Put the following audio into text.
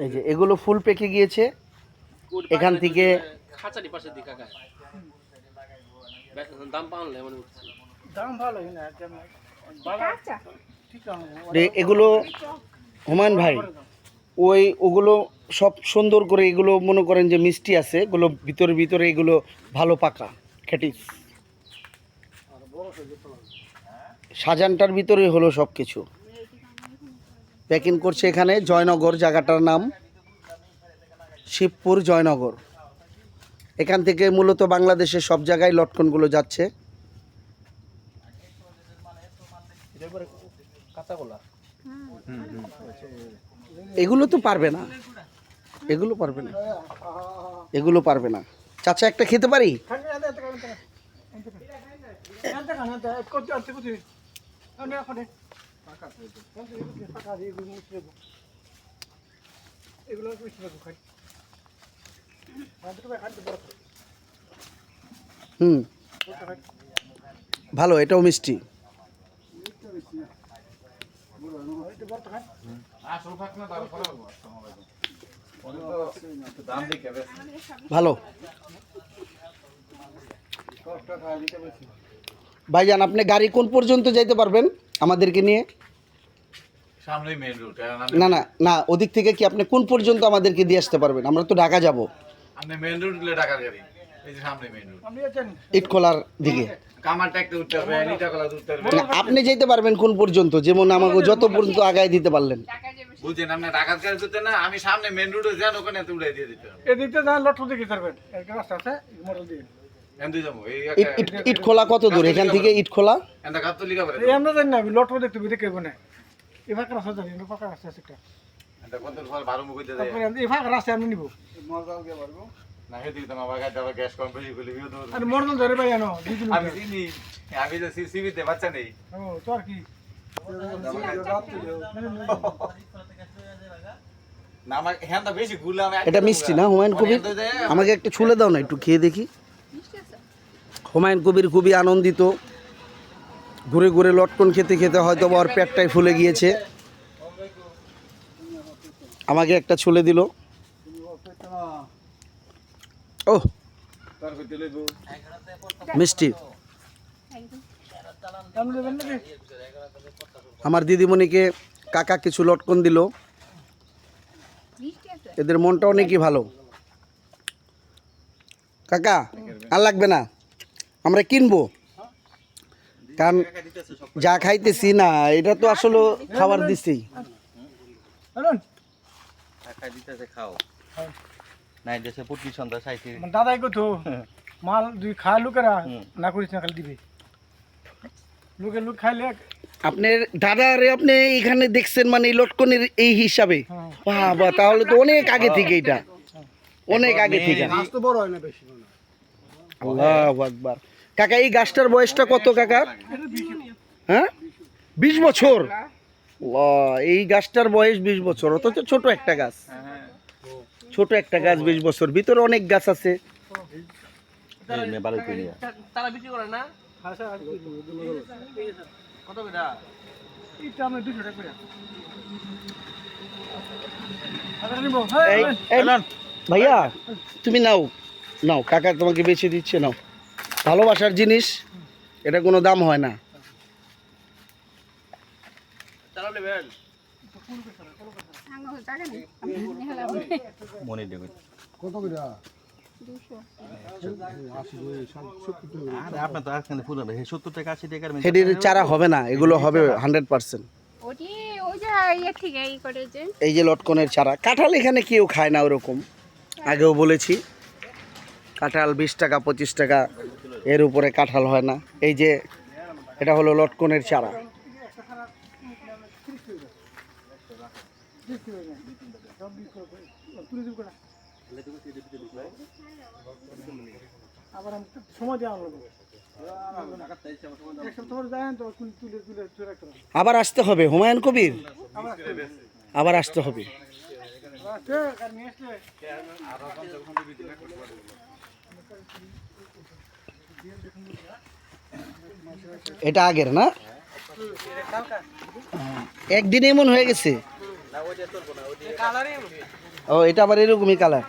এই যে এগুলো ফুল পেকে গিয়েছে, এখান থেকে খাঁচারি পাশের দিকে কাকা দাম পাওয়া মনে হচ্ছে দাম ভালো না এগুলো হুমায়ুন ভাই ওগুলো সব সুন্দর করে, এগুলো মনে করেন যে মিষ্টি আছে, এগুলো ভিতরে ভিতরে এগুলো ভালো পাকা খেটিস। সাজানটার ভিতরে হলো সব কিছু প্যাকিং করছে। এখানে জয়নগর জায়গাটার নাম শিবপুর জয়নগর। এখান থেকে মূলত বাংলাদেশের সব জায়গায় লটকনগুলো যাচ্ছে। এগুলো তো পারবে না, এগুলো পারবে না, এগুলো পারবে না। চাচা একটা খেতে পারি? হুম, ভালো, এটাও মিষ্টি। ভালো ভাইজান, আপনি গাড়ি কোন পর্যন্ত যাইতে পারবেন আমাদেরকে নিয়ে? সামনেই মেইন রোড। না না না, ওদিক থেকে কি আপনি কোন পর্যন্ত আমাদেরকে দিয়ে আসতে পারবেন? আমরা তো ঢাকা যাব। আপনি মেইন রোড দিলে ঢাকার গাড়ি, এই যে সামনে মেইন রোড, ইটখোলার দিকে। কামারটা একটা উঠতে হবে, নিটাকলা উঠতে হবে। না, আপনি যেতে পারবেন কোন পর্যন্ত? যেমন আমাকে যত পর্যন্ত আগায় দিতে পারলেন। বুঝছেন, আপনি ঢাকার গাড়ি করতে না, আমি সামনে মেইন রোডে যান, ওখানে তো উড়াই দিয়ে দিতে হবে। এদিকে যান লটর দিকে যাবেন, একটা রাস্তা আছে মোড়ল দিয়ে এমনি যাবো এই একটা ইটখোলা কত দূর এখান থেকে? ইটখোলা এন্ড গাবতলি কাবারে এই আমরা জানি না লটর দেখতে দেখে বনে এই ফাঁকা রাস্তা জানি না, ফাঁকা রাস্তা আছে একটা, এন্ড কত ফল ভালো মুখ কইতে যায় তারপরে এই ফাঁকা রাস্তা আমি নিব না। হেদি তো আমার গাড়ি দাও, গ্যাস কম বেশি কইলে বিয়ে আর মোড়ল ধরে ভাই আনো 2 আমি কিলোমিটার। চিনি, আমি তো সিসিবি তে বাচ্চা নেই। ও তো আর কি না আমার হ্যান্ডা বেশি ঘুরলে আমি এটা মিষ্টি না হুমায়ুন কবির? আমাকে একটু ছুলে দাও না, একটু খেয়ে দেখি। হুমায়ুন কবির খুবই আনন্দিত, ঘুরে ঘুরে লটকন খেতে খেতে হয়তো ওর পেটটাই ফুলে গিয়েছে। আমাকে একটা ছুলে দিল। ও মিষ্টি। আমার দিদিমণিকে কাকা কিছু লটকন দিল, এদের মনটা অনেকই ভালো। কাকা আর লাগবে না, আমরা কিনবো, কারণ যা খাইতেছি না এটা তো আসলে খাবার দিছি। খাও নাই দেশে প্রতি সন্ধ্যা সাইতে দাদাই কত মাল দুই খায় লোকেরা না করিস না, খালি দিবে লোকে লোক খাইলে। আপনার দাদারে আপনি এখানে দেখছেন মানে এই লটকনের এই হিসাবে? বাবা, তাহলে তো অনেক আগে থেকে, এটা অনেক আগে থেকে। বড় হয় না বেশি। আল্লাহু আকবার। কাকা এই গাছটার বয়সটা কত কাকা? হ্যাঁ 20 বছর। আল্লাহ, এই গাছটার বয়স 20 বছর, অথচ ছোট একটা গাছ, ছোট একটা গাছ 20 বছর। ভিতরে অনেক গাছ আছে। তারা বিক্রি করে না কত বেটা? এটা আমি 200 টাকা করে ভাইয়া তুমি নাও নাও, কাকা তোমাকে বেছে দিচ্ছে, নাও। ভালোবাসার জিনিস, এটা কোনো দাম হয় না। তারা নেবেন মনে দেবে কত করে? আরে আপনি তো আজকাল পুরো 70 টাকা 80 টাকার হেডির চারা হবে না, এগুলো হবে 100%। এই যে লটকনের চারা, কাঁঠাল এখানে কেউ খায় না ওরকম, আগেও বলেছি। কাঁঠাল 20 টাকা 25 টাকা, এর উপরে কাঁঠাল হয় না। এই যে এটা হলো লটকনের চারা। আবার সময় দেওয়া হলো, আবার আসতে হবে হুমায়ুন কবির, আবার আসতে হবে। এটা আগের না, একদিন এমন হয়ে গেছে। না ওইটা চলবো না ওইটা কালারই ও এটা আবার এরকমই কালার।